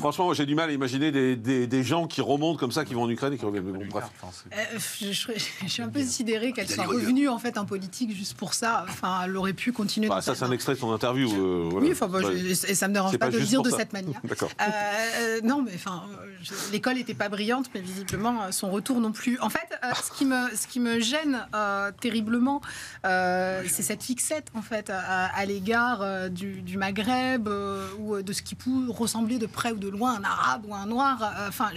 Franchement, j'ai du mal à imaginer des gens qui remontent comme ça, qui vont en Ukraine et qui reviennent. Bon, bref. Je suis un peu sidérée qu'elle soit revenue en fait en politique juste pour ça. Enfin, elle aurait pu continuer. Ça, c'est un extrait de son interview. Oui, enfin, et ça me dérange pas de le dire de cette manière. D'accord. Non, mais enfin, l'école n'était pas brillante, mais visiblement son retour non plus. En fait, ce qui me gêne terriblement, c'est cette fixette en fait à l'égard du Maghreb ou de ce qui peut ressembler de près ou de loin un arabe ou un noir. Enfin,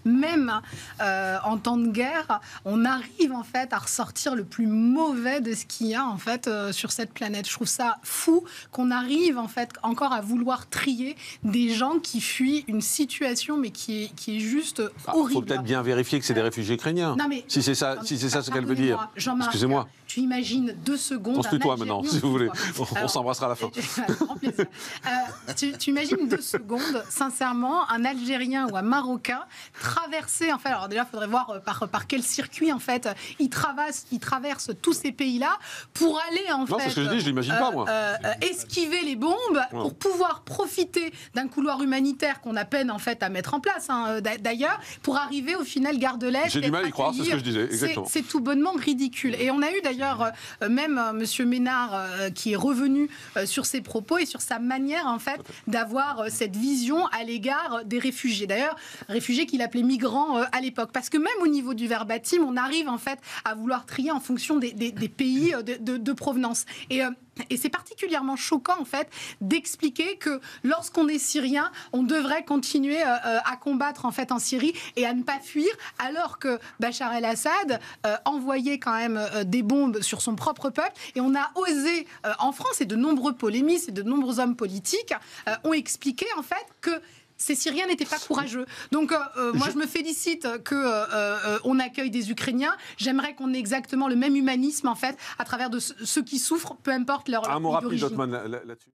même en temps de guerre, on arrive en fait à ressortir le plus mauvais de ce qu'il y a en fait sur cette planète. Je trouve ça fou qu'on arrive en fait encore à vouloir trier des gens qui fuient une situation, mais qui est juste horrible. Il faut peut-être bien vérifier que c'est des réfugiés ukrainiens. Non, mais, si c'est ça ce qu'elle veut dire. Excusez-moi. Tu imagines 2 secondes. On se tutoie maintenant, si vous voulez. On s'embrassera à la fin. Grand plaisir. Tu imagines 2 secondes, sincèrement, un Algérien ou un Marocain traverser, en fait, alors déjà, il faudrait voir par quel circuit, en fait, il traverse tous ces pays-là pour aller, en fait... Non, c'est ce que je dis, je l'imagine pas, moi. Esquiver les bombes pour pouvoir profiter d'un couloir humanitaire qu'on a peine, en fait, à mettre en place, hein, d'ailleurs, pour arriver, au final, gare de l'Est. J'ai du mal à y croire, c'est ce que je disais, exactement. C'est tout bonnement ridicule. Et on a eu, d'ailleurs, même M. Ménard qui est revenu sur ses propos et sur sa manière, en fait, d'avoir cette vision à l'égard des réfugiés. D'ailleurs, réfugiés qu'il appelait migrants à l'époque. Parce que même au niveau du verbatim, on arrive, en fait, à vouloir trier en fonction des pays de provenance. Et c'est particulièrement choquant, en fait, d'expliquer que lorsqu'on est syrien, on devrait continuer à combattre, en fait, en Syrie et à ne pas fuir, alors que Bachar el-Assad envoyait quand même des bombes sur son propre peuple. Et on a osé, en France, et de nombreux polémistes et de nombreux hommes politiques ont expliqué, en fait, que ces Syriens n'étaient pas courageux. Donc, moi, je me félicite qu'on accueille des Ukrainiens. J'aimerais qu'on ait exactement le même humanisme, en fait, à travers de ceux qui souffrent, peu importe leur origine. Un mot rapide, Othman, là-dessus.